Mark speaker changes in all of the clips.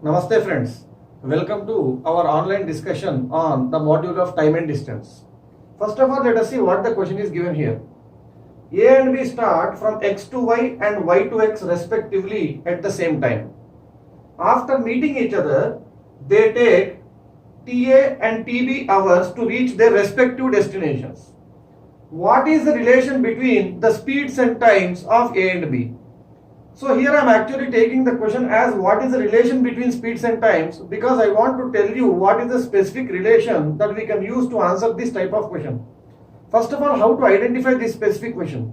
Speaker 1: Namaste friends, welcome to our online discussion on the module of time and distance. First of all, let us see what the question is given here. A and B start from x to y and y to x respectively at the same time. After meeting each other, they take TA and TB hours to reach their respective destinations. What is the relation between the speeds and times of A and B? So here I am actually taking the question as what is the relation between speeds and times, because I want to tell you what is the specific relation that we can use to answer this type of question. First of all, how to identify this specific question.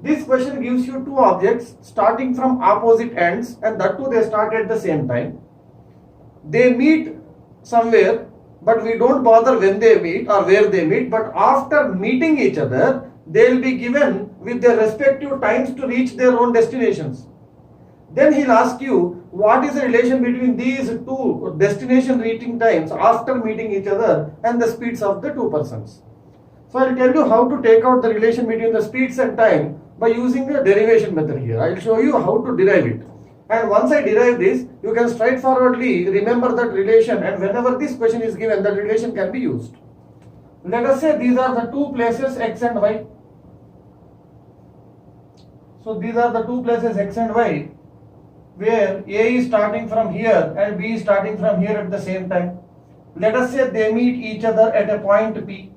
Speaker 1: This question gives you two objects starting from opposite ends, and that too they start at the same time. They meet somewhere, but we don't bother when they meet or where they meet, but after meeting each other, they will be given with their respective times to reach their own destinations. Then he'll ask you what is the relation between these two destination reaching times after meeting each other and the speeds of the two persons. So I'll tell you how to take out the relation between the speeds and time by using the derivation method here. I'll show you how to derive it. And once I derive this, you can straightforwardly remember that relation, and whenever this question is given, that relation can be used. Let us say these are the two places x and y. So these are the two places x and y, where A is starting from here and B is starting from here at the same time. Let us say they meet each other at a point P.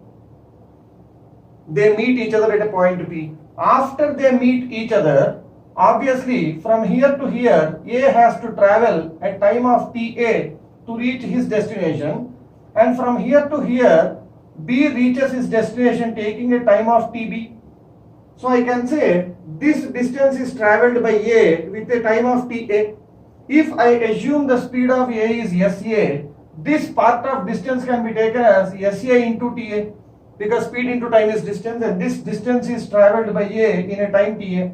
Speaker 1: They meet each other at a point P. After they meet each other, obviously from here to here, A has to travel at time of TA to reach his destination, and from here to here, B reaches his destination taking a time of TB. So I can say this distance is travelled by A with a time of TA. If I assume the speed of A is SA, this part of distance can be taken as SA into TA, because speed into time is distance, and this distance is travelled by A in a time TA.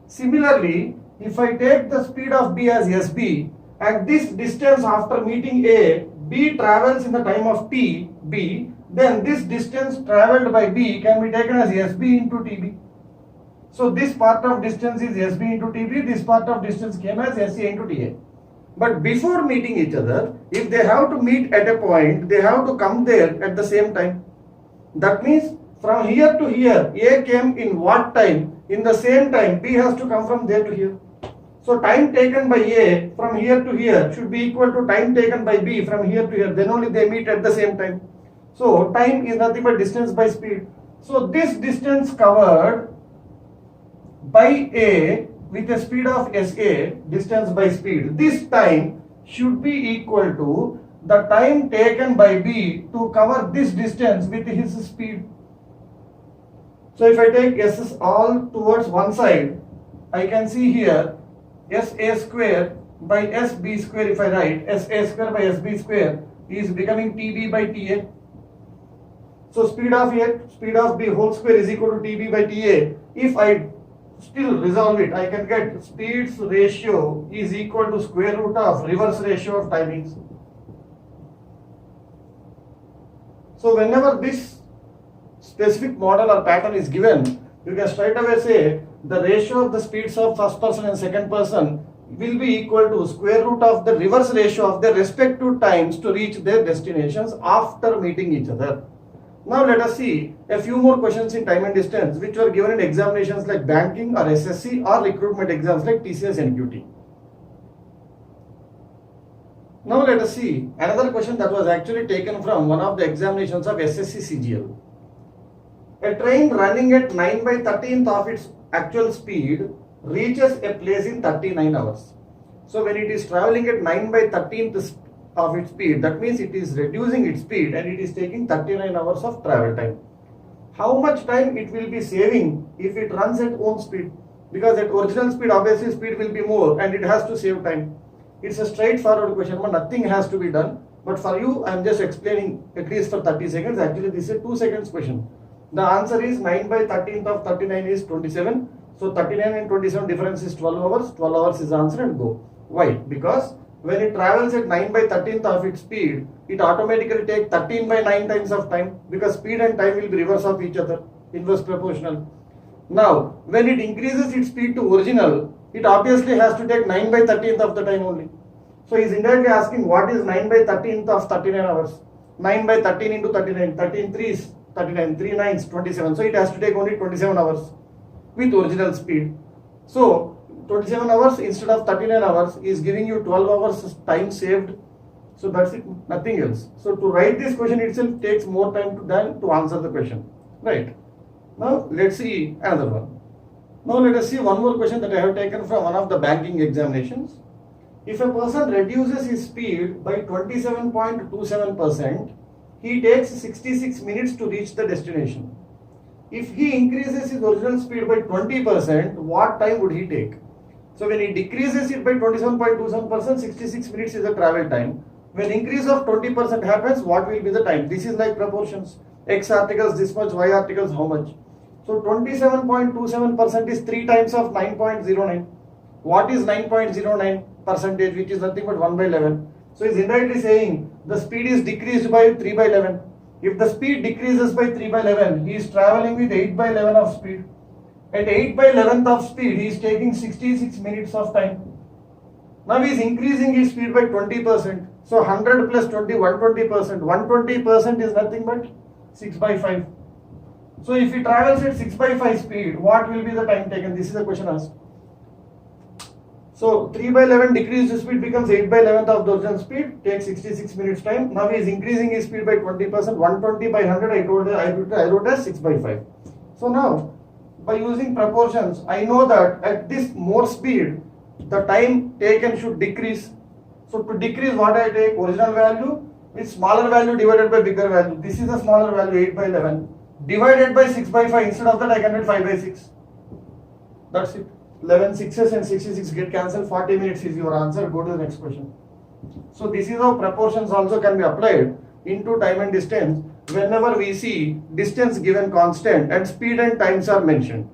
Speaker 1: Similarly, if I take the speed of B as SB, and this distance after meeting A, B travels in the time of T, B, then this distance travelled by B can be taken as SB into TB. So this part of distance is SB into TB, this part of distance came as SA into TA. But before meeting each other, if they have to meet at a point, they have to come there at the same time. That means from here to here, A came in what time? In the same time, B has to come from there to here. So time taken by A from here to here should be equal to time taken by B from here to here. Then only they meet at the same time. So time is nothing but distance by speed. So this distance covered by A with a speed of SA, distance by speed, this time should be equal to the time taken by B to cover this distance with his speed. So if I take S all towards one side, I can see here SA square by SB square. If I write SA square by SB square is becoming TB by TA. So speed of A, speed of B whole square is equal to TB by TA. If I still resolve it, I can get speeds ratio is equal to square root of reverse ratio of timings. So whenever this specific model or pattern is given, you can straight away say the ratio of the speeds of first person and second person will be equal to square root of the reverse ratio of their respective times to reach their destinations after meeting each other. Now let us see a few more questions in time and distance which were given in examinations like banking or SSC or recruitment exams like TCS and QT. Now let us see another question that was actually taken from one of the examinations of SSC CGL. A train running at 9 by 13th of its actual speed reaches a place in 39 hours. So when it is traveling at 9 by 13th of its speed, that means it is reducing its speed and it is taking 39 hours of travel time. How much time it will be saving if it runs at own speed? Because at original speed, obviously speed will be more and it has to save time. It's a straightforward question, but nothing has to be done. But for you, I am just explaining at least for 30 seconds. Actually, this is a 2 seconds question. The answer is 9 by 13th of 39 is 27. So 39 and 27 difference is 12 hours. 12 hours is the answer and go. Why? Because when it travels at 9 by 13th of its speed, it automatically takes 13 by 9 times of time, because speed and time will be reverse of each other, inverse proportional. Now, when it increases its speed to original, it obviously has to take 9 by 13th of the time only. So he's indirectly asking what is 9 by 13th of 39 hours. 9 by 13 into 39. 13 3s 39. 3 9s 27. So it has to take only 27 hours with original speed. So 27 hours instead of 39 hours is giving you 12 hours time saved. So that's it, nothing else. So to write this question itself takes more time than to answer the question. Right. Now let's see another one. Now let us see one more question that I have taken from one of the banking examinations. If a person reduces his speed by 27.27%, he takes 66 minutes to reach the destination. If he increases his original speed by 20%, what time would he take? So when he decreases it by 27.27%, 66 minutes is the travel time. When increase of 20% happens, what will be the time? This is like proportions. X articles this much, Y articles how much? So 27.27% is 3 times of 9.09. What is 9.09 percentage, which is nothing but 1 by 11? So he is indirectly saying the speed is decreased by 3 by 11. If the speed decreases by 3 by 11, he is traveling with 8 by 11 of speed. At 8 by 11th of speed, he is taking 66 minutes of time. Now he is increasing his speed by 20%. So 100 plus 20, 120%. 120% is nothing but 6 by 5. So if he travels at 6 by 5 speed, what will be the time taken? This is the question asked. So 3 by 11 decreased speed becomes 8 by 11th of the original speed, takes 66 minutes time. Now he is increasing his speed by 20%. 120 by 100, I wrote as 6 by 5. So now, by using proportions, I know that at this more speed, the time taken should decrease. So to decrease, what I take? Original value with smaller value divided by bigger value. This is a smaller value, 8 by 11. Divided by 6 by 5. Instead of that, I can write 5 by 6. That's it. 11 6s and 66 get cancelled. 40 minutes is your answer. Go to the next question. So this is how proportions also can be applied into time and distance whenever we see distance given constant and speed and times are mentioned.